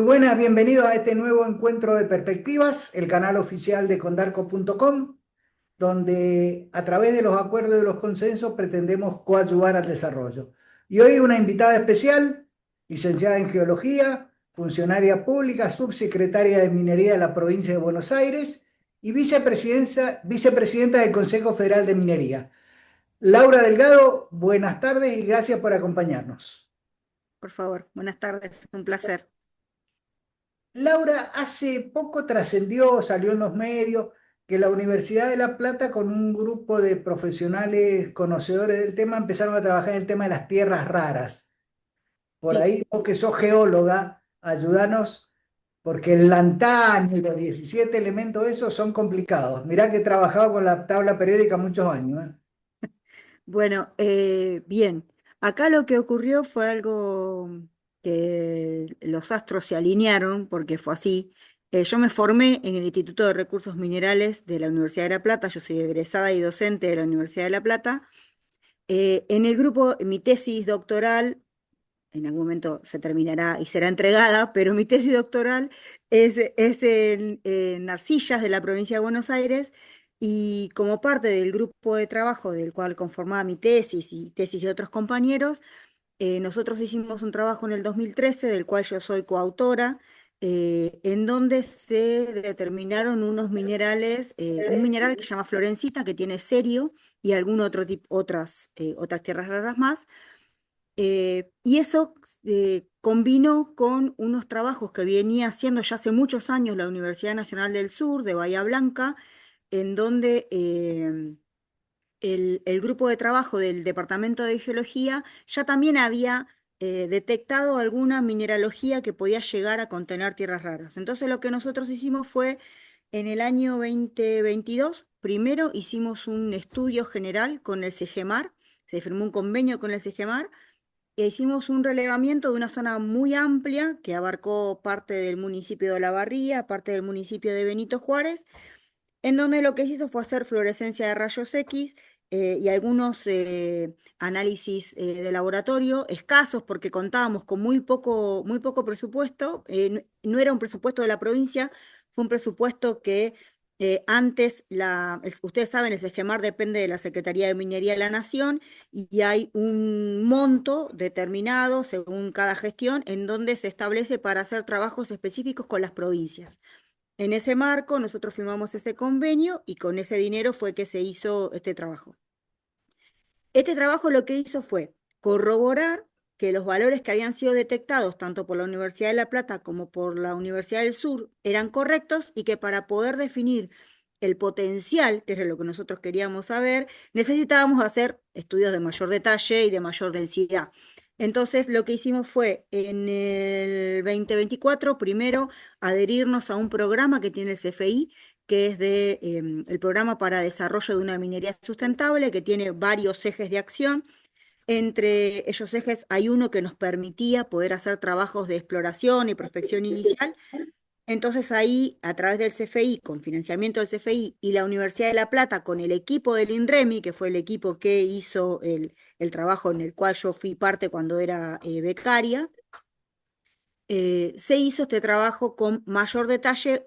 Muy buenas, bienvenidos a este nuevo encuentro de perspectivas, el canal oficial de condarco.com, donde a través de los acuerdos y los consensos pretendemos coadyuvar al desarrollo. Y hoy una invitada especial, licenciada en Geología, funcionaria pública, subsecretaria de Minería de la provincia de Buenos Aires y vicepresidenta del Consejo Federal de Minería. Laura Delgado, buenas tardes y gracias por acompañarnos. Por favor, buenas tardes, un placer. Laura, hace poco trascendió, salió en los medios, que la Universidad de La Plata con un grupo de profesionales conocedores del tema empezaron a trabajar en el tema de las tierras raras. Por Sí, ahí, vos que sos geóloga, ayúdanos, porque el lantán y los 17 elementos de esos son complicados. Mirá que he trabajado con la tabla periódica muchos años, ¿eh? bueno, bien. Acá lo que ocurrió fue algo que los astros se alinearon, porque fue así. Yo me formé en el Instituto de Recursos Minerales de la Universidad de La Plata, yo soy egresada y docente de la Universidad de La Plata. En el grupo, mi tesis doctoral, en algún momento se terminará y será entregada, pero mi tesis doctoral es en Arcillas de la provincia de Buenos Aires y como parte del grupo de trabajo del cual conformaba mi tesis y tesis de otros compañeros, nosotros hicimos un trabajo en el 2013 del cual yo soy coautora, en donde se determinaron unos minerales, un mineral que se llama florencita, que tiene cerio y algún otro tipo, otras tierras raras más, y eso combinó con unos trabajos que venía haciendo ya hace muchos años la Universidad Nacional del Sur de Bahía Blanca, en donde el grupo de trabajo del Departamento de Geología ya también había detectado alguna mineralogía que podía llegar a contener tierras raras. Entonces lo que nosotros hicimos fue, en el año 2022, primero hicimos un estudio general con el CEGEMAR, se firmó un convenio con el CEGEMAR, e hicimos un relevamiento de una zona muy amplia que abarcó parte del municipio de Olavarría, parte del municipio de Benito Juárez, en donde lo que se hizo fue hacer fluorescencia de rayos X y algunos análisis de laboratorio escasos porque contábamos con muy poco presupuesto. No era un presupuesto de la provincia, fue un presupuesto que antes, ustedes saben, el SEGEMAR depende de la Secretaría de Minería de la Nación y hay un monto determinado según cada gestión en donde se establece para hacer trabajos específicos con las provincias. En ese marco, nosotros firmamos ese convenio y con ese dinero fue que se hizo este trabajo. Este trabajo lo que hizo fue corroborar que los valores que habían sido detectados tanto por la Universidad de La Plata como por la Universidad del Sur eran correctos y que para poder definir el potencial, que es lo que nosotros queríamos saber, necesitábamos hacer estudios de mayor detalle y de mayor densidad. Entonces, lo que hicimos fue en el 2024, primero, adherirnos a un programa que tiene el CFI, que es el Programa para Desarrollo de una Minería Sustentable, que tiene varios ejes de acción. Entre esos ejes hay uno que nos permitía poder hacer trabajos de exploración y prospección inicial. Entonces ahí, a través del CFI, con financiamiento del CFI y la Universidad de La Plata, con el equipo del INREMI, que fue el equipo que hizo el trabajo en el cual yo fui parte cuando era becaria, se hizo este trabajo con mayor detalle,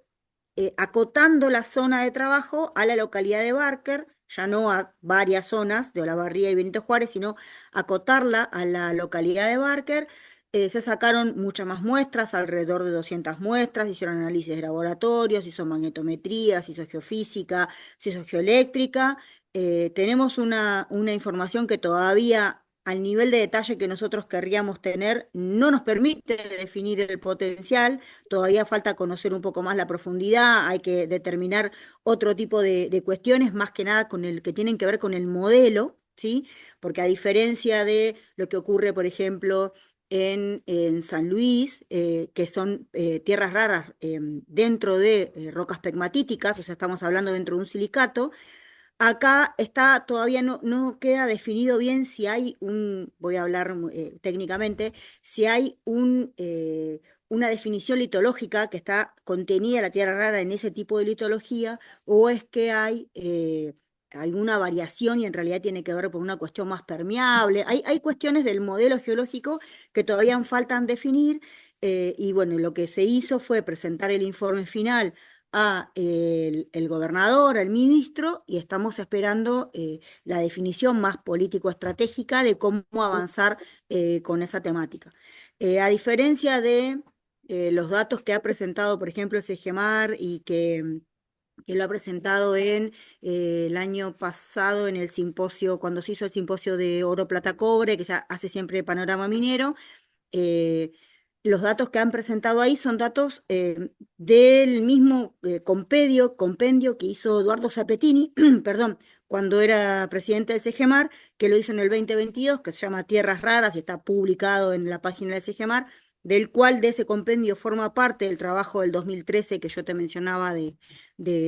acotando la zona de trabajo a la localidad de Barker, ya no a varias zonas de Olavarría y Benito Juárez, sino acotarla a la localidad de Barker. Se sacaron muchas más muestras, alrededor de 200 muestras, se hicieron análisis de laboratorio, se hizo magnetometría, se hizo geofísica, se hizo geoeléctrica. Tenemos una información que todavía al nivel de detalle que nosotros querríamos tener, no nos permite definir el potencial, todavía falta conocer un poco más la profundidad, hay que determinar otro tipo de cuestiones, más que nada con el que tienen que ver con el modelo, ¿sí? Porque a diferencia de lo que ocurre, por ejemplo, en San Luis, que son tierras raras dentro de rocas pegmatíticas, o sea, estamos hablando dentro de un silicato. Acá está, todavía no queda definido bien si hay voy a hablar técnicamente, si hay una definición litológica que está contenida la tierra rara en ese tipo de litología, o es que hay alguna variación y en realidad tiene que ver por una cuestión más permeable. Hay cuestiones del modelo geológico que todavía faltan definir. Y bueno, lo que se hizo fue presentar el informe final a el gobernador, al ministro, y estamos esperando la definición más político-estratégica de cómo avanzar con esa temática. A diferencia de los datos que ha presentado, por ejemplo, el SEGEMAR y que lo ha presentado en el año pasado en el simposio, cuando se hizo el simposio de oro, plata, cobre, que se hace siempre panorama minero. eh, los datos que han presentado ahí son datos del mismo compendio que hizo Eduardo Zapetini, perdón, cuando era presidente del SEGEMAR, que lo hizo en el 2022, que se llama Tierras Raras y está publicado en la página del SEGEMAR, del cual de ese compendio forma parte el trabajo del 2013 que yo te mencionaba de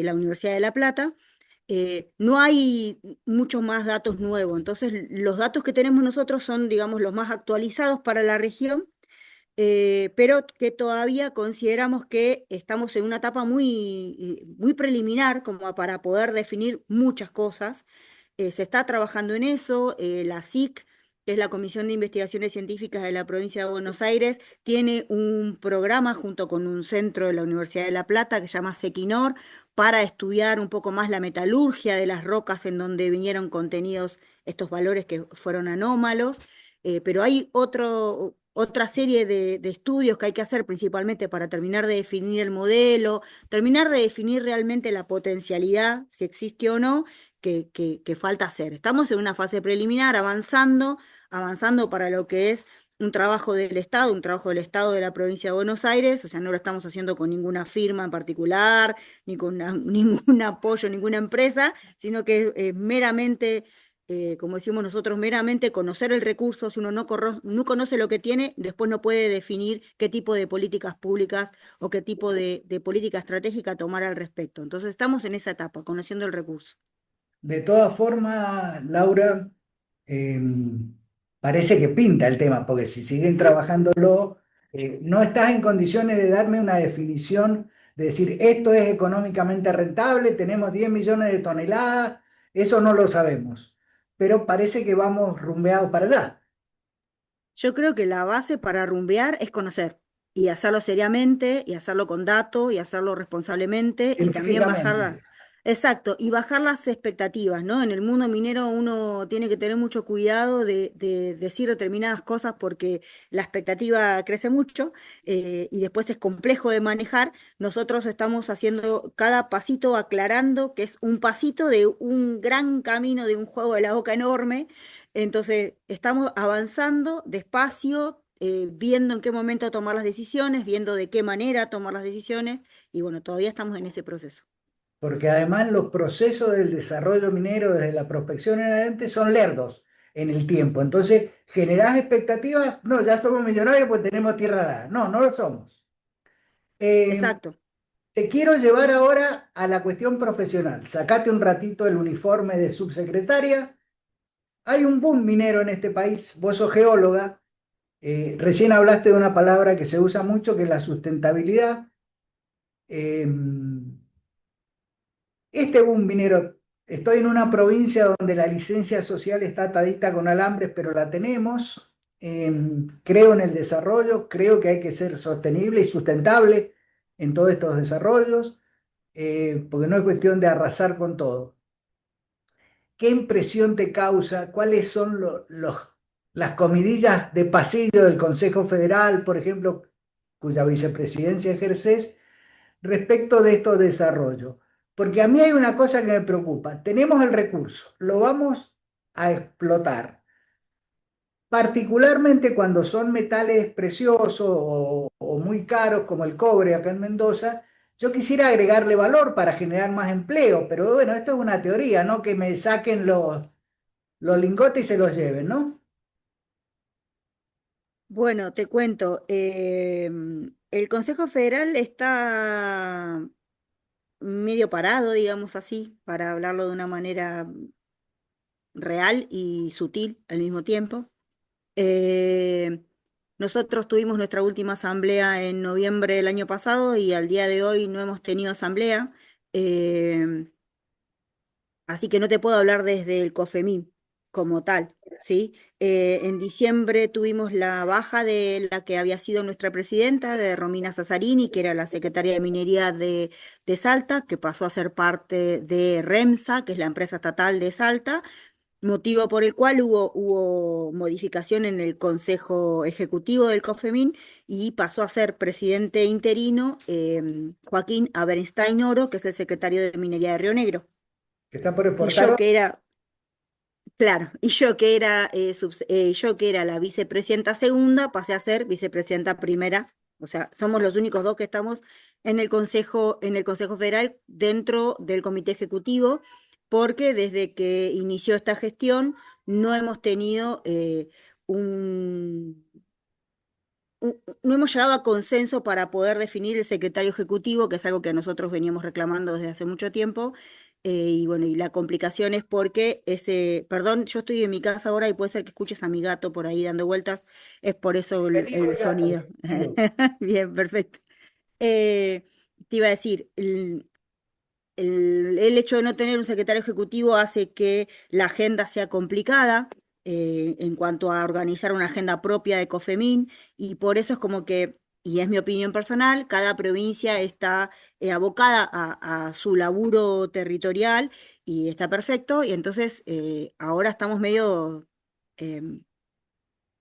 la Universidad de La Plata. No hay muchos más datos nuevos, entonces los datos que tenemos nosotros son, digamos, los más actualizados para la región, pero que todavía consideramos que estamos en una etapa muy preliminar como para poder definir muchas cosas. Se está trabajando en eso, la SIC, que es la Comisión de Investigaciones Científicas de la provincia de Buenos Aires, tiene un programa junto con un centro de la Universidad de La Plata que se llama Sequinor para estudiar un poco más la metalurgia de las rocas en donde vinieron contenidos estos valores que fueron anómalos. Pero hay otra serie de estudios que hay que hacer principalmente para terminar de definir el modelo, terminar de definir realmente la potencialidad, si existe o no, que falta hacer. Estamos en una fase preliminar, avanzando para lo que es un trabajo del Estado, un trabajo del Estado de la provincia de Buenos Aires, o sea, no lo estamos haciendo con ninguna firma en particular, ni con ningún apoyo, ninguna empresa, sino que es meramente como decimos nosotros, meramente conocer el recurso. Si uno no conoce lo que tiene, después no puede definir qué tipo de políticas públicas o qué tipo de política estratégica tomar al respecto. Entonces estamos en esa etapa, conociendo el recurso. De todas formas, Laura, eh, parece que pinta el tema, porque si siguen trabajándolo, no estás en condiciones de darme una definición, de decir, esto es económicamente rentable, tenemos 10 millones de toneladas, eso no lo sabemos, pero parece que vamos rumbeados para allá, Yo creo que la base para rumbear es conocer y hacerlo seriamente y hacerlo con datos y hacerlo responsablemente y también científicamente. exacto, y bajar las expectativas, ¿no? En el mundo minero uno tiene que tener mucho cuidado de decir determinadas cosas porque la expectativa crece mucho y después es complejo de manejar. Nosotros estamos haciendo cada pasito aclarando que es un pasito de un gran camino, de un juego de la boca enorme. Entonces, estamos avanzando despacio, viendo en qué momento tomar las decisiones, viendo de qué manera tomar las decisiones, y bueno, todavía estamos en ese proceso. Porque además los procesos del desarrollo minero desde la prospección en adelante son lerdos en el tiempo. Entonces, generás expectativas, no, ya somos millonarios pues tenemos tierra rara. No, no lo somos. Eh, Exacto. Te quiero llevar ahora a la cuestión profesional. Sacate un ratito el uniforme de subsecretaria. Hay un boom minero en este país. Vos sos geóloga. Recién hablaste de una palabra que se usa mucho, que es la sustentabilidad. Eh, Este es un minero. Estoy en una provincia donde la licencia social está atadita con alambres, pero la tenemos. Creo en el desarrollo, creo que hay que ser sostenible y sustentable en todos estos desarrollos, porque no es cuestión de arrasar con todo. ¿Qué impresión te causa? ¿Cuáles son las comidillas de pasillo del Consejo Federal, por ejemplo, cuya vicepresidencia ejerces? Respecto de estos desarrollos. Porque a mí hay una cosa que me preocupa. Tenemos el recurso, lo vamos a explotar, particularmente cuando son metales preciosos o muy caros como el cobre acá en Mendoza. Yo quisiera agregarle valor para generar más empleo, pero bueno, esto es una teoría, ¿no? Que me saquen los lingotes y se los lleven, ¿no? Bueno, te cuento, el Consejo Federal está medio parado, digamos así, para hablarlo de una manera real y sutil al mismo tiempo. Eh, Nosotros tuvimos nuestra última asamblea en noviembre del año pasado y al día de hoy no hemos tenido asamblea, eh, así que no te puedo hablar desde el COFEMIN como tal. ¿sí? En diciembre tuvimos la baja de la que había sido nuestra presidenta, de Romina Sazarini, que era la secretaria de Minería de Salta, que pasó a ser parte de REMSA, que es la empresa estatal de Salta, motivo por el cual hubo modificación en el Consejo Ejecutivo del COFEMIN y pasó a ser presidente interino Joaquín Aberenstain Oro, que es el secretario de Minería de Río Negro. Que está por Y exportar. yo que era, claro, yo que era la vicepresidenta segunda, pasé a ser vicepresidenta primera. O sea, somos los únicos dos que estamos en el Consejo Federal dentro del Comité Ejecutivo, porque desde que inició esta gestión no hemos tenido un, no hemos llegado a consenso para poder definir el secretario ejecutivo, que es algo que nosotros veníamos reclamando desde hace mucho tiempo. Y bueno, y la complicación es porque perdón, yo estoy en mi casa ahora y puede ser que escuches a mi gato por ahí dando vueltas, es por eso Bienvenido el el gato, sonido. bienvenido. Bien, perfecto. Te iba a decir, el hecho de no tener un secretario ejecutivo hace que la agenda sea complicada en cuanto a organizar una agenda propia de COFEMIN y por eso es como que, y es mi opinión personal, cada provincia está abocada a su laburo territorial y está perfecto y entonces ahora estamos medio em,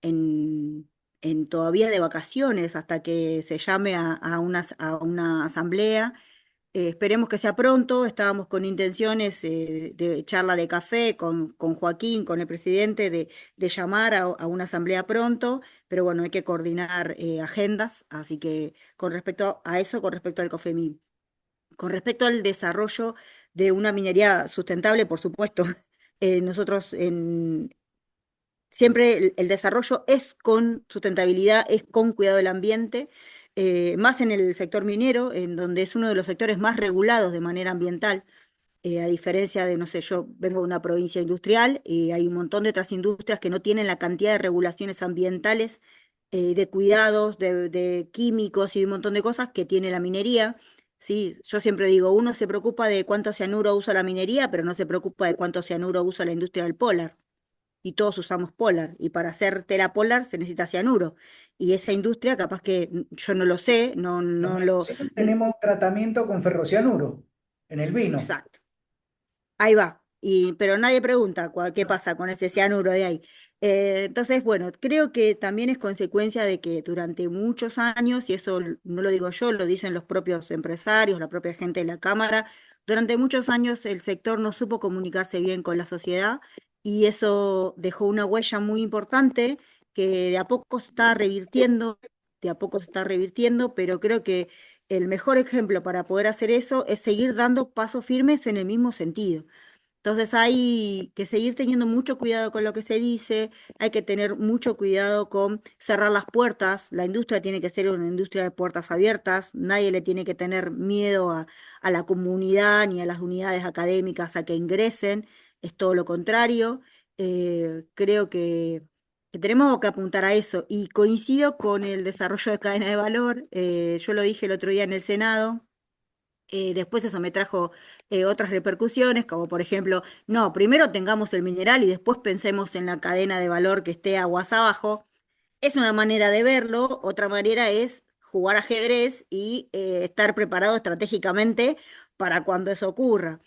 en todavía de vacaciones hasta que se llame a una asamblea. Esperemos que sea pronto, estábamos con intenciones de charla de café con Joaquín, con el presidente, de llamar a una asamblea pronto, pero bueno, hay que coordinar agendas, así que con respecto a eso, con respecto al COFEMI. Con respecto al desarrollo de una minería sustentable, por supuesto, nosotros siempre el desarrollo es con sustentabilidad, es con cuidado del ambiente, más en el sector minero, en donde es uno de los sectores más regulados de manera ambiental, a diferencia de, no sé, yo vengo de una provincia industrial y hay un montón de otras industrias que no tienen la cantidad de regulaciones ambientales, de cuidados, de químicos y un montón de cosas que tiene la minería. Sí, yo siempre digo, uno se preocupa de cuánto cianuro usa la minería, pero no se preocupa de cuánto cianuro usa la industria del polar y todos usamos polar, y para hacer tela polar se necesita cianuro. Y esa industria, capaz que yo no lo sé, Los no lo... mendocinos tenemos tratamiento con ferrocianuro en el vino. Exacto, ahí va. Pero nadie pregunta qué pasa con ese cianuro de ahí. Entonces, bueno, creo que también es consecuencia de que durante muchos años, y eso no lo digo yo, lo dicen los propios empresarios, la propia gente de la Cámara, durante muchos años el sector no supo comunicarse bien con la sociedad y eso dejó una huella muy importante que de a poco se está revirtiendo, de a poco se está revirtiendo, pero creo que el mejor ejemplo para poder hacer eso es seguir dando pasos firmes en el mismo sentido. Entonces hay que seguir teniendo mucho cuidado con lo que se dice, hay que tener mucho cuidado con cerrar las puertas. La industria tiene que ser una industria de puertas abiertas, nadie le tiene que tener miedo a la comunidad ni a las unidades académicas a que ingresen, es todo lo contrario. Creo que tenemos que apuntar a eso y coincido con el desarrollo de cadena de valor. Yo lo dije el otro día en el Senado. Después eso me trajo otras repercusiones, como por ejemplo, no, primero tengamos el mineral y después pensemos en la cadena de valor que esté aguas abajo. Es una manera de verlo, otra manera es jugar ajedrez y estar preparado estratégicamente para cuando eso ocurra.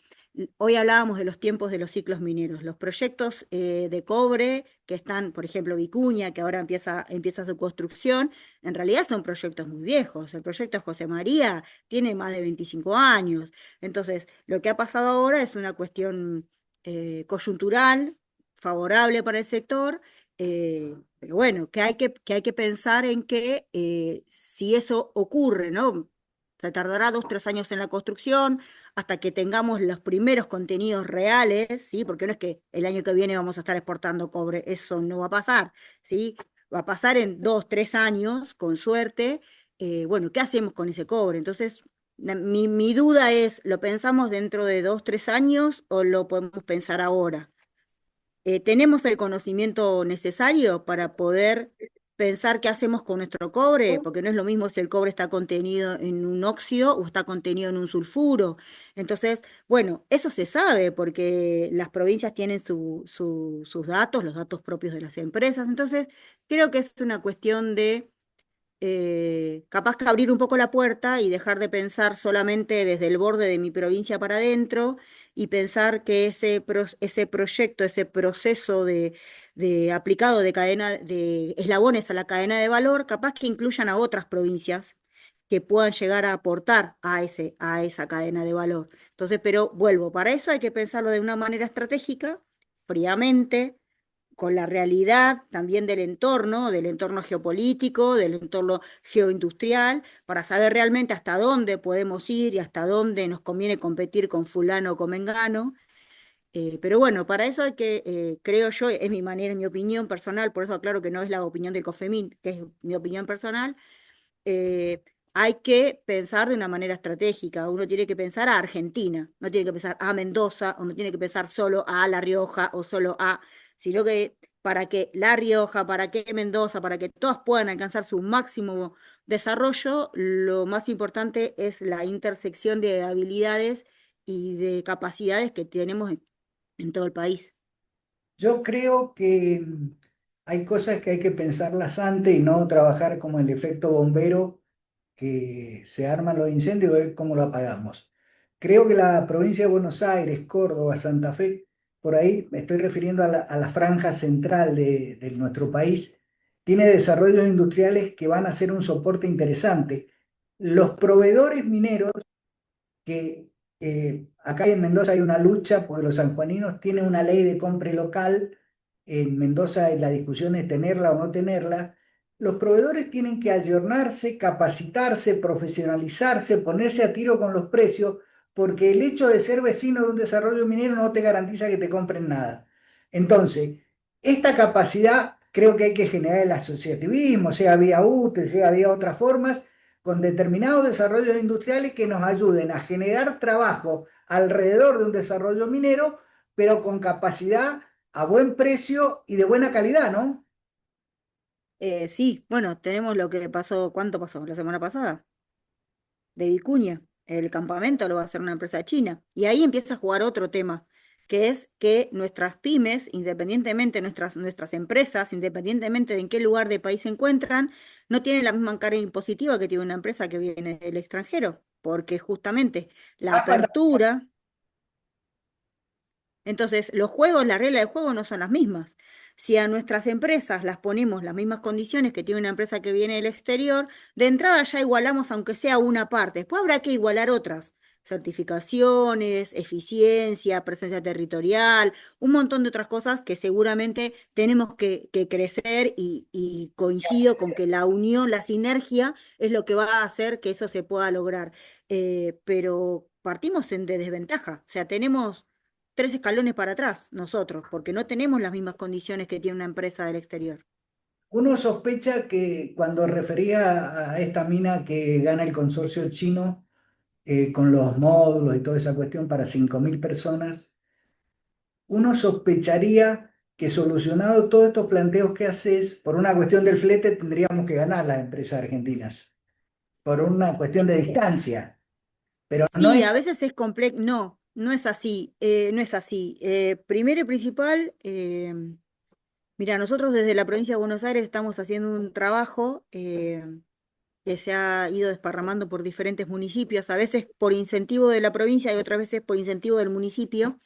Hoy hablábamos de los tiempos de los ciclos mineros. Los proyectos de cobre que están, por ejemplo, Vicuña, que ahora empieza su construcción, en realidad son proyectos muy viejos. El proyecto José María tiene más de 25 años. Entonces, lo que ha pasado ahora es una cuestión coyuntural, favorable para el sector, pero bueno, que hay que pensar en que si eso ocurre, ¿no? Se tardará 2, 3 años en la construcción hasta que tengamos los primeros contenidos reales, ¿sí? Porque no es que el año que viene vamos a estar exportando cobre, eso no va a pasar, ¿sí? Va a pasar en 2, 3 años, con suerte. Bueno, ¿qué hacemos con ese cobre? Entonces, mi duda es, ¿lo pensamos dentro de 2, 3 años o lo podemos pensar ahora? ¿Tenemos el conocimiento necesario para poder pensar qué hacemos con nuestro cobre, porque no es lo mismo si el cobre está contenido en un óxido o está contenido en un sulfuro. Entonces, bueno, eso se sabe porque las provincias tienen sus datos, los datos propios de las empresas. Entonces, creo que es una cuestión de capaz que abrir un poco la puerta y dejar de pensar solamente desde el borde de mi provincia para adentro y pensar que ese proyecto, ese proceso de aplicado de cadena de eslabones a la cadena de valor, capaz que incluyan a otras provincias que puedan llegar a aportar a esa cadena de valor. Entonces, pero vuelvo, para eso hay que pensarlo de una manera estratégica, fríamente, con la realidad también del entorno geopolítico, del entorno geoindustrial, para saber realmente hasta dónde podemos ir y hasta dónde nos conviene competir con fulano o con mengano. Pero bueno, para eso hay que, creo yo, es mi manera, mi opinión personal, por eso aclaro que no es la opinión del COFEMIN, que es mi opinión personal, hay que pensar de una manera estratégica. Uno tiene que pensar a Argentina, no tiene que pensar a Mendoza, o no tiene que pensar solo a La Rioja o solo a, sino que para que La Rioja, para que Mendoza, para que todas puedan alcanzar su máximo desarrollo, lo más importante es la intersección de habilidades y de capacidades que tenemos en todo el país. Yo creo que hay cosas que hay que pensarlas antes y no trabajar como el efecto bombero que se arman los incendios y ver cómo lo apagamos. Creo que la provincia de Buenos Aires, Córdoba, Santa Fe, por ahí me estoy refiriendo a la franja central de nuestro país, tiene desarrollos industriales que van a ser un soporte interesante. Los proveedores mineros que acá en Mendoza hay una lucha porque los sanjuaninos tienen una ley de compra local. En Mendoza la discusión es tenerla o no tenerla. Los proveedores tienen que ayornarse, capacitarse, profesionalizarse, ponerse a tiro con los precios, porque el hecho de ser vecino de un desarrollo minero no te garantiza que te compren nada. Entonces, esta capacidad creo que hay que generar el asociativismo, sea vía UTE, sea vía otras formas, con determinados desarrollos industriales que nos ayuden a generar trabajo alrededor de un desarrollo minero, pero con capacidad a buen precio y de buena calidad, ¿no? Sí, bueno, tenemos lo que pasó, ¿cuánto pasó? La semana pasada de Vicuña. El campamento lo va a hacer una empresa china. Y ahí empieza a jugar otro tema, que es que nuestras pymes, independientemente, nuestras empresas, independientemente de en qué lugar del país se encuentran, no tienen la misma carga impositiva que tiene una empresa que viene del extranjero, porque justamente la Basta. apertura, entonces los juegos, las reglas del juego no son las mismas. Si a nuestras empresas las ponemos las mismas condiciones que tiene una empresa que viene del exterior, de entrada ya igualamos aunque sea una parte. Después habrá que igualar otras. Certificaciones, eficiencia, presencia territorial, un montón de otras cosas que seguramente tenemos que crecer y coincido con que la unión, la sinergia es lo que va a hacer que eso se pueda lograr. Pero partimos de desventaja, o sea, tenemos tres escalones para atrás nosotros, porque no tenemos las mismas condiciones que tiene una empresa del exterior. Uno sospecha que cuando refería a esta mina que gana el consorcio chino con los módulos y toda esa cuestión para 5.000 personas, uno sospecharía que solucionado todos estos planteos que haces, por una cuestión del flete tendríamos que ganar las empresas argentinas, por una cuestión de distancia, pero no Sí, es. a veces es complejo, no, no es así, no es así. Primero y principal, mira, nosotros desde la provincia de Buenos Aires estamos haciendo un trabajo que se ha ido desparramando por diferentes municipios, a veces por incentivo de la provincia y otras veces por incentivo del municipio,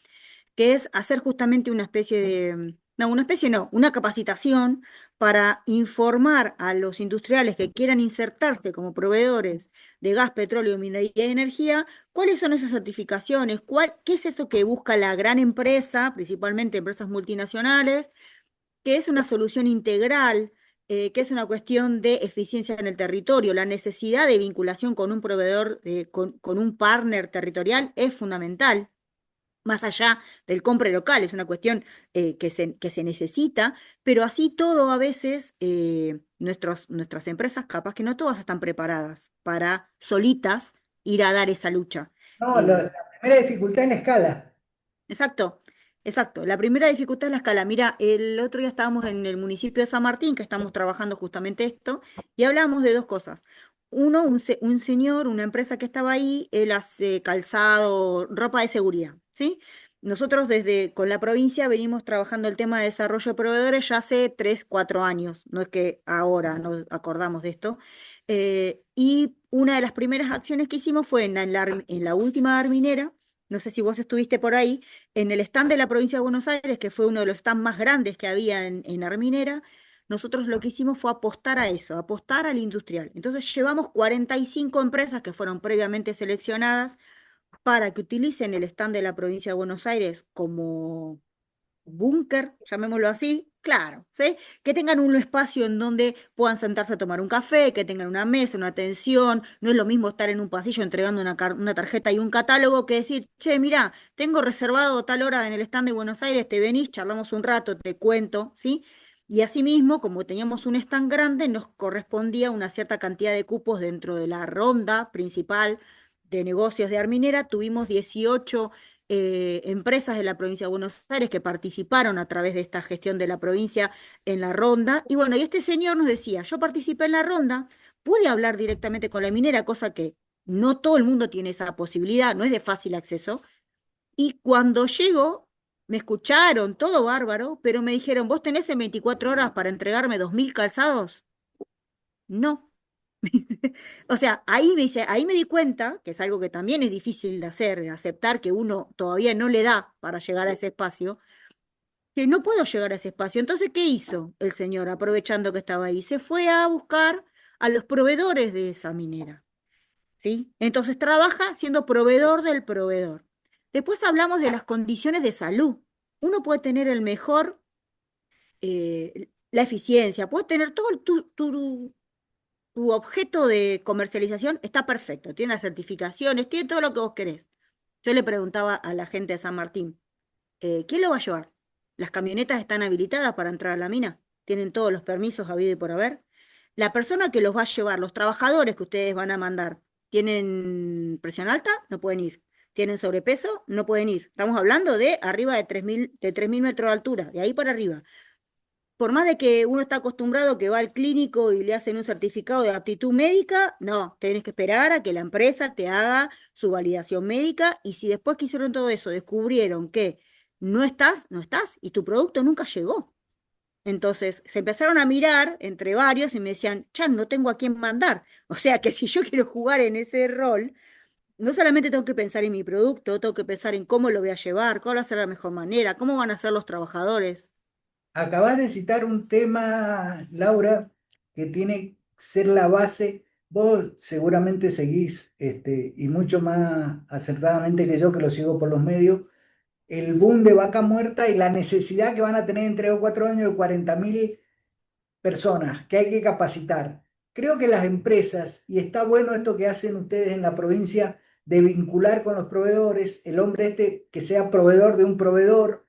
que es hacer justamente una especie de, no, una especie no, una capacitación para informar a los industriales que quieran insertarse como proveedores de gas, petróleo, minería y energía, cuáles son esas certificaciones, qué es eso que busca la gran empresa, principalmente empresas multinacionales, que es una solución integral. Que es una cuestión de eficiencia en el territorio. La necesidad de vinculación con un proveedor, con un partner territorial es fundamental más allá del compre local, es una cuestión que se necesita, pero así todo a veces nuestras empresas capaz que no todas están preparadas para solitas ir a dar esa lucha. No, Eh, la primera dificultad es la escala. exacto. Exacto, la primera dificultad es la escala. Mira, el otro día estábamos en el municipio de San Martín, que estamos trabajando justamente esto, y hablábamos de dos cosas. Uno, un señor, una empresa que estaba ahí, él hace calzado, ropa de seguridad, ¿sí? Nosotros con la provincia venimos trabajando el tema de desarrollo de proveedores ya hace 3, 4 años, no es que ahora nos acordamos de esto. Y una de las primeras acciones que hicimos fue en la última arminera, no sé si vos estuviste por ahí, en el stand de la provincia de Buenos Aires, que fue uno de los stands más grandes que había en Arminera, nosotros lo que hicimos fue apostar a eso, apostar al industrial. Entonces llevamos 45 empresas que fueron previamente seleccionadas para que utilicen el stand de la provincia de Buenos Aires como búnker, llamémoslo así, claro, ¿sí? Que tengan un espacio en donde puedan sentarse a tomar un café, que tengan una mesa, una atención. No es lo mismo estar en un pasillo entregando una tarjeta y un catálogo que decir, che, mira, tengo reservado tal hora en el stand de Buenos Aires, te venís, charlamos un rato, te cuento, ¿sí? Y asimismo, como teníamos un stand grande, nos correspondía una cierta cantidad de cupos dentro de la ronda principal de negocios de Arminera. Tuvimos 18 empresas de la provincia de Buenos Aires que participaron a través de esta gestión de la provincia en la ronda. Y bueno, y este señor nos decía, yo participé en la ronda, pude hablar directamente con la minera, cosa que no todo el mundo tiene esa posibilidad, no es de fácil acceso. Y cuando llego, me escucharon, todo bárbaro, pero me dijeron, ¿vos tenés en 24 horas para entregarme 2.000 calzados? No. O sea, ahí me di cuenta, que es algo que también es difícil de hacer, de aceptar que uno todavía no le da para llegar a ese espacio, que no puedo llegar a ese espacio. Entonces, ¿qué hizo el señor, aprovechando que estaba ahí? Se fue a buscar a los proveedores de esa minera, ¿sí? Entonces trabaja siendo proveedor del proveedor. Después hablamos de las condiciones de salud. Uno puede tener el mejor, la eficiencia, puede tener todo tu objeto de comercialización está perfecto, tiene las certificaciones, tiene todo lo que vos querés. Yo le preguntaba a la gente de San Martín, ¿quién lo va a llevar? ¿Las camionetas están habilitadas para entrar a la mina? ¿Tienen todos los permisos habido y por haber? La persona que los va a llevar, los trabajadores que ustedes van a mandar, ¿tienen presión alta? No pueden ir. ¿Tienen sobrepeso? No pueden ir. Estamos hablando de arriba de 3.000 metros de altura, de ahí para arriba. Por más de que uno está acostumbrado que va al clínico y le hacen un certificado de aptitud médica, no, tenés que esperar a que la empresa te haga su validación médica y si después que hicieron todo eso descubrieron que no estás, no estás y tu producto nunca llegó. Entonces se empezaron a mirar entre varios y me decían, Chan, no tengo a quién mandar. O sea que si yo quiero jugar en ese rol, no solamente tengo que pensar en mi producto, tengo que pensar en cómo lo voy a llevar, cuál va a ser la mejor manera, cómo van a ser los trabajadores. Acabas de citar un tema, Laura, que tiene que ser la base. Vos seguramente seguís, y mucho más acertadamente que yo, que lo sigo por los medios, el boom de vaca muerta y la necesidad que van a tener en 3 o 4 años de 40.000 personas que hay que capacitar. Creo que las empresas, y está bueno esto que hacen ustedes en la provincia de vincular con los proveedores, el hombre que sea proveedor de un proveedor,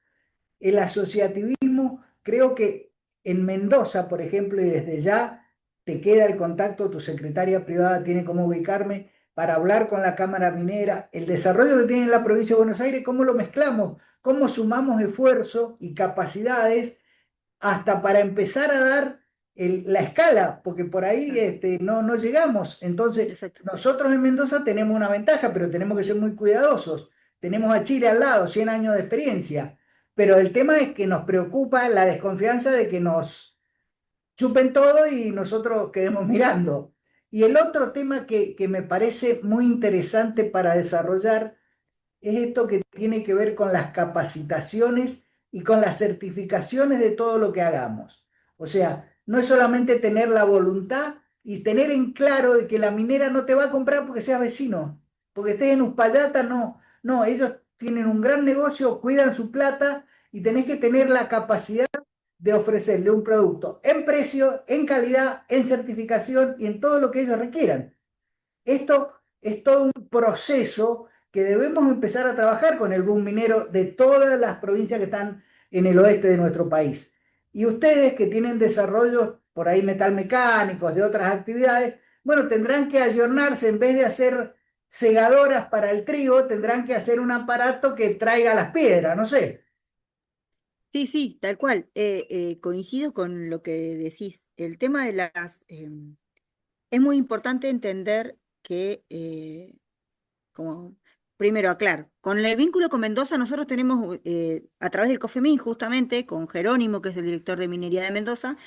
el asociativismo, creo que en Mendoza, por ejemplo, y desde ya te queda el contacto, tu secretaria privada tiene cómo ubicarme para hablar con la Cámara Minera, el desarrollo que tiene la provincia de Buenos Aires, cómo lo mezclamos, cómo sumamos esfuerzo y capacidades hasta para empezar a dar la escala, porque por ahí no llegamos. Entonces, Exacto. nosotros en Mendoza tenemos una ventaja, pero tenemos que ser muy cuidadosos. Tenemos a Chile al lado, 100 años de experiencia, pero el tema es que nos preocupa la desconfianza de que nos chupen todo y nosotros quedemos mirando. Y el otro tema que me parece muy interesante para desarrollar es esto que tiene que ver con las capacitaciones y con las certificaciones de todo lo que hagamos. O sea, no es solamente tener la voluntad y tener en claro de que la minera no te va a comprar porque seas vecino, porque estés en Uspallata, no, no, ellos tienen un gran negocio, cuidan su plata y tenés que tener la capacidad de ofrecerle un producto en precio, en calidad, en certificación y en todo lo que ellos requieran. Esto es todo un proceso que debemos empezar a trabajar con el boom minero de todas las provincias que están en el oeste de nuestro país. Y ustedes que tienen desarrollos por ahí metalmecánicos, de otras actividades, bueno, tendrán que ayornarse en vez de hacer segadoras para el trigo, tendrán que hacer un aparato que traiga las piedras, no sé. Sí, sí, tal cual. Coincido con lo que decís. El tema de es muy importante entender que, como, primero aclaro, con el vínculo con Mendoza nosotros tenemos, a través del COFEMIN justamente, con Jerónimo, que es el director de minería de Mendoza,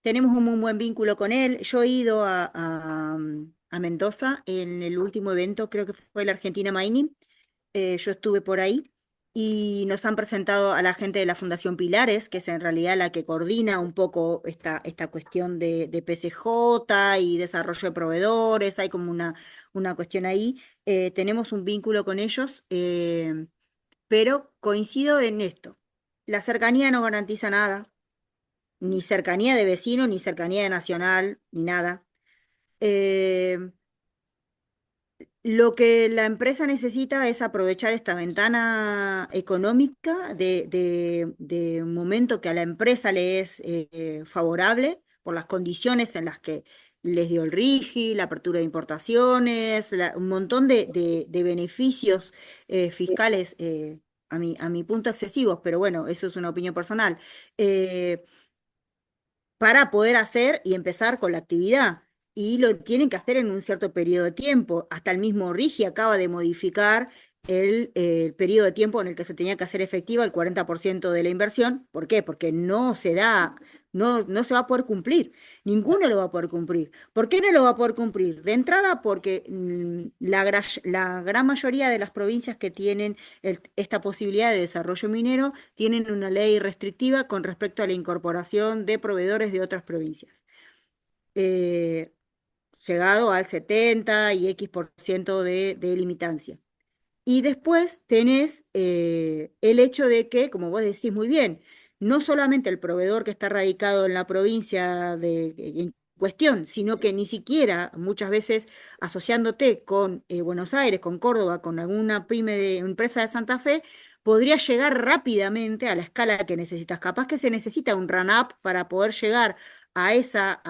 tenemos un muy buen vínculo con él. Yo he ido a Mendoza en el último evento, creo que fue la Argentina Mining. Yo estuve por ahí y nos han presentado a la gente de la Fundación Pilares, que es en realidad la que coordina un poco esta cuestión de PCJ y desarrollo de proveedores, hay como una cuestión ahí. Tenemos un vínculo con ellos, pero coincido en esto. La cercanía no garantiza nada, ni cercanía de vecino, ni cercanía de nacional, ni nada. Eh, Lo que la empresa necesita es aprovechar esta ventana económica de un momento que a la empresa le es favorable por las condiciones en las que les dio el RIGI, la apertura de importaciones, un montón de beneficios fiscales, a mi punto excesivos, pero bueno, eso es una opinión personal. eh, para poder hacer y empezar con la actividad. Y lo tienen que hacer en un cierto periodo de tiempo. Hasta el mismo Rigi acaba de modificar el periodo de tiempo en el que se tenía que hacer efectiva el 40% de la inversión. ¿Por qué? Porque no se da, no se va a poder cumplir. Ninguno lo va a poder cumplir. ¿Por qué no lo va a poder cumplir? De entrada, porque la gran mayoría de las provincias que tienen esta posibilidad de desarrollo minero tienen una ley restrictiva con respecto a la incorporación de proveedores de otras provincias, eh, llegado al 70 y X% de limitancia. Y después tenés el hecho de que, como vos decís muy bien, no solamente el proveedor que está radicado en la provincia en cuestión, sino que ni siquiera muchas veces asociándote con Buenos Aires, con Córdoba, con alguna pyme de empresa de Santa Fe, podría llegar rápidamente a la escala que necesitas. Capaz que se necesita un run-up para poder llegar a esa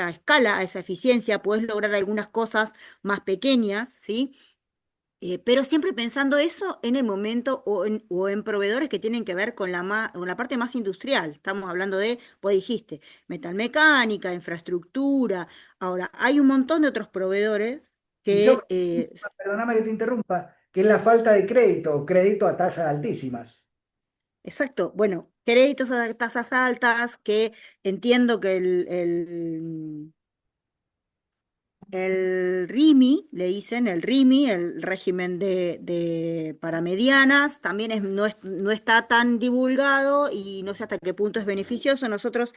escala, a esa eficiencia, puedes lograr algunas cosas más pequeñas, ¿sí? Pero siempre pensando eso en el momento o en proveedores que tienen que ver con con la parte más industrial. Estamos hablando de, vos dijiste, metalmecánica, infraestructura. Ahora, hay un montón de otros proveedores Y yo, que, perdóname que te interrumpa, que es la falta de crédito, crédito a tasas altísimas. exacto, bueno, créditos a tasas altas, que entiendo que el RIMI, le dicen, el RIMI, el régimen para medianas, también no está tan divulgado y no sé hasta qué punto es beneficioso. Nosotros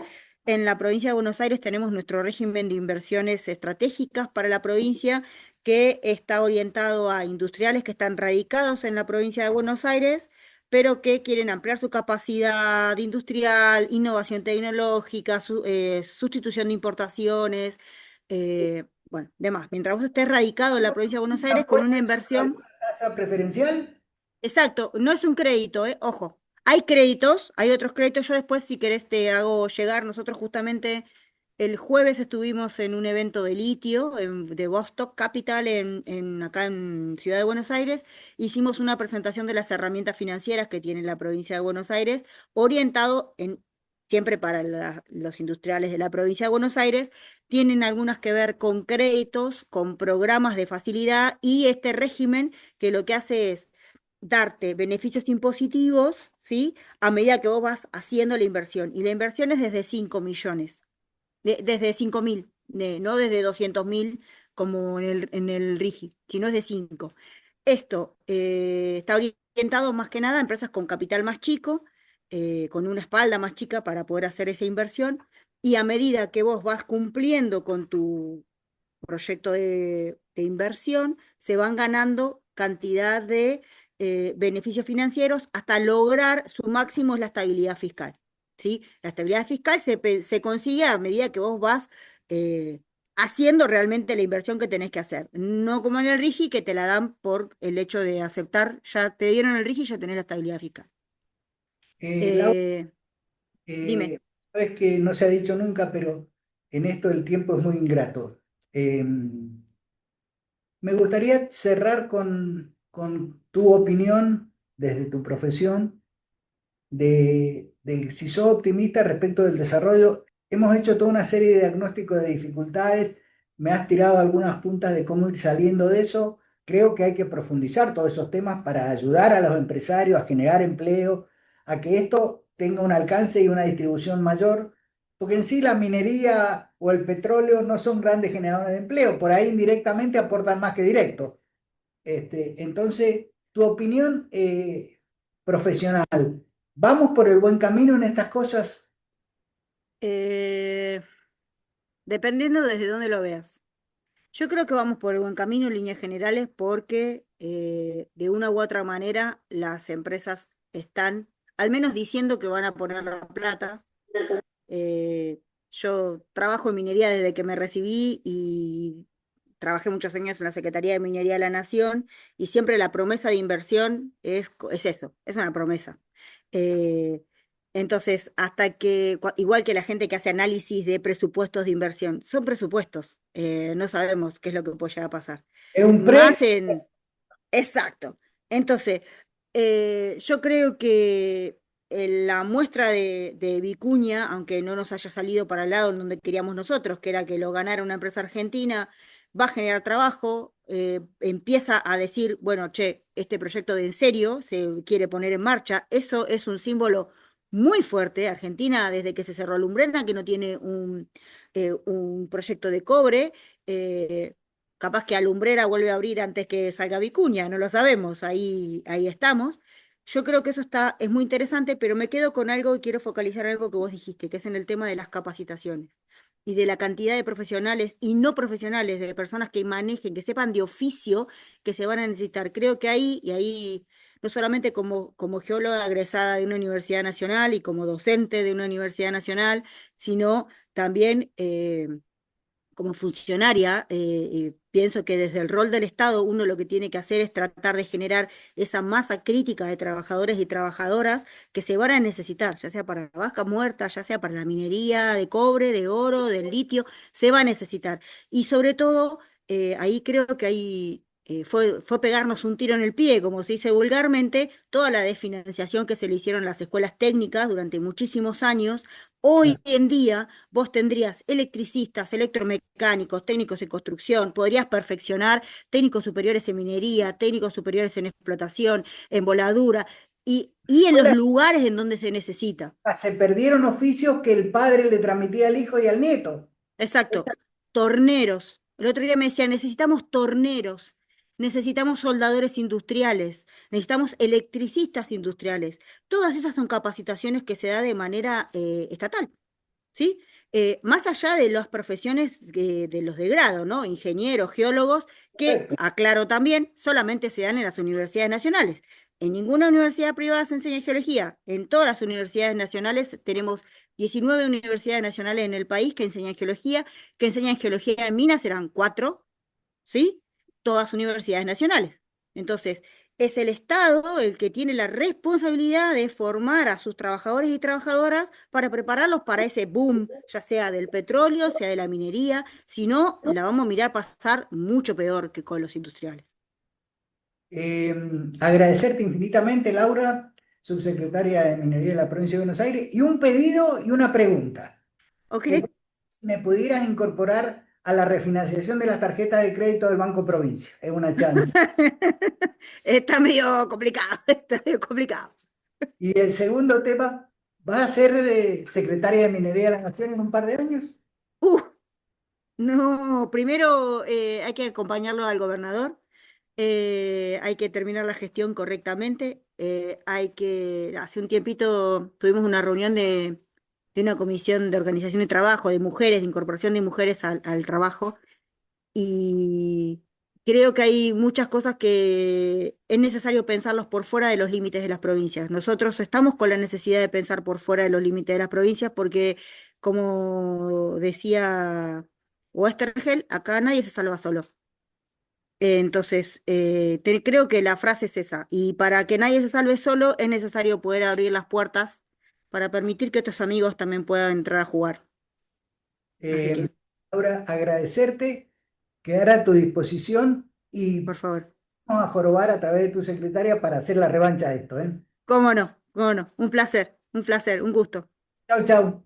en la provincia de Buenos Aires tenemos nuestro régimen de inversiones estratégicas para la provincia, que está orientado a industriales que están radicados en la provincia de Buenos Aires, pero que quieren ampliar su capacidad industrial, innovación tecnológica, sustitución de importaciones. Bueno, demás, mientras vos estés radicado en la provincia de Buenos Aires con ¿Apuesta una a inversión, alguna tasa preferencial? exacto, no es un crédito, ojo, hay créditos, hay otros créditos, yo después si querés te hago llegar, nosotros justamente el jueves estuvimos en un evento de litio de Vostok Capital acá en Ciudad de Buenos Aires, hicimos una presentación de las herramientas financieras que tiene la provincia de Buenos Aires, orientado siempre para los industriales de la provincia de Buenos Aires, tienen algunas que ver con créditos, con programas de facilidad y este régimen que lo que hace es darte beneficios impositivos, ¿sí? A medida que vos vas haciendo la inversión. Y la inversión es desde 5 millones, desde 5.000, no desde 200.000 como en el RIGI, sino es de 5. Esto está orientado más que nada a empresas con capital más chico, con una espalda más chica para poder hacer esa inversión. Y a medida que vos vas cumpliendo con tu proyecto de inversión, se van ganando cantidad de beneficios financieros hasta lograr su máximo es la estabilidad fiscal. ¿Sí? La estabilidad fiscal se consigue a medida que vos vas eh, haciendo realmente la inversión que tenés que hacer. No como en el RIGI, que te la dan por el hecho de aceptar, ya te dieron el RIGI y ya tenés la estabilidad fiscal. Laura, Eh, Dime. es que no se ha dicho nunca, pero en esto el tiempo es muy ingrato. Me gustaría cerrar con tu opinión desde tu profesión de si sos optimista respecto del desarrollo. Hemos hecho toda una serie de diagnósticos de dificultades, me has tirado algunas puntas de cómo ir saliendo de eso. Creo que hay que profundizar todos esos temas para ayudar a los empresarios a generar empleo, a que esto tenga un alcance y una distribución mayor, porque en sí la minería o el petróleo no son grandes generadores de empleo, por ahí indirectamente aportan más que directo. Entonces, tu opinión profesional, ¿vamos por el buen camino en estas cosas? Eh, Dependiendo desde dónde lo veas. Yo creo que vamos por el buen camino en líneas generales porque de una u otra manera las empresas están al menos diciendo que van a poner la plata. Eh, yo trabajo en minería desde que me recibí y trabajé muchos años en la Secretaría de Minería de la Nación y siempre la promesa de inversión es eso, es una promesa. Eh, entonces, hasta que, igual que la gente que hace análisis de presupuestos de inversión, son presupuestos, no sabemos qué es lo que puede llegar a pasar. Es un premio. Más en, exacto. Entonces, yo creo que la muestra de Vicuña, aunque no nos haya salido para el lado en donde queríamos nosotros, que era que lo ganara una empresa argentina, va a generar trabajo, empieza a decir, bueno, che, este proyecto de en serio se quiere poner en marcha, eso es un símbolo muy fuerte. Argentina, desde que se cerró Lumbrena, que no tiene un proyecto de cobre, capaz que Alumbrera vuelve a abrir antes que salga Vicuña, no lo sabemos, ahí estamos. Yo creo que eso es muy interesante, pero me quedo con algo y quiero focalizar algo que vos dijiste, que es en el tema de las capacitaciones y de la cantidad de profesionales y no profesionales, de personas que manejen, que sepan de oficio que se van a necesitar. Creo que ahí, y ahí no solamente como geóloga egresada de una universidad nacional y como docente de una universidad nacional, sino también como funcionaria, pienso que desde el rol del Estado uno lo que tiene que hacer es tratar de generar esa masa crítica de trabajadores y trabajadoras que se van a necesitar, ya sea para la vaca muerta, ya sea para la minería de cobre, de oro, del litio, se va a necesitar. Y sobre todo, ahí creo que ahí fue pegarnos un tiro en el pie, como se dice vulgarmente, toda la desfinanciación que se le hicieron a las escuelas técnicas durante muchísimos años. Hoy en día vos tendrías electricistas, electromecánicos, técnicos en construcción, podrías perfeccionar técnicos superiores en minería, técnicos superiores en explotación, en voladura y en los lugares en donde se necesita. Se perdieron oficios que el padre le transmitía al hijo y al nieto. Exacto. Torneros. El otro día me decían, necesitamos torneros, necesitamos soldadores industriales, necesitamos electricistas industriales. Todas esas son capacitaciones que se da de manera estatal. ¿Sí? Más allá de las profesiones de los de grado, ¿no? Ingenieros, geólogos, que, aclaro también, solamente se dan en las universidades nacionales. En ninguna universidad privada se enseña geología. En todas las universidades nacionales tenemos 19 universidades nacionales en el país que enseñan geología en minas, serán 4, ¿sí? Todas universidades nacionales. Entonces, es el Estado el que tiene la responsabilidad de formar a sus trabajadores y trabajadoras para prepararlos para ese boom, ya sea del petróleo, sea de la minería, si no, la vamos a mirar pasar mucho peor que con los industriales. Eh, Agradecerte infinitamente, Laura, subsecretaria de Minería de la Provincia de Buenos Aires, y un pedido y una pregunta. ¿Ok? Que me pudieras incorporar a la refinanciación de las tarjetas de crédito del Banco Provincia. Es una chance. Está medio complicado, está medio complicado. Y el segundo tema, ¿vas a ser secretaria de Minería de la Nación en un par de años? Uh, no, primero hay que acompañarlo al gobernador. Hay que terminar la gestión correctamente. Hace un tiempito tuvimos una reunión de una comisión de organización de trabajo, de mujeres, de incorporación de mujeres al trabajo, y creo que hay muchas cosas que es necesario pensarlos por fuera de los límites de las provincias. Nosotros estamos con la necesidad de pensar por fuera de los límites de las provincias porque, como decía Westergel, acá nadie se salva solo. Entonces, creo que la frase es esa. Y para que nadie se salve solo, es necesario poder abrir las puertas para permitir que otros amigos también puedan entrar a jugar. Así Eh, que, Laura, agradecerte, quedar a tu disposición y por favor, vamos a jorobar a través de tu secretaria para hacer la revancha de esto, ¿eh? cómo no, Bueno, un placer, un gusto. Chau, chau.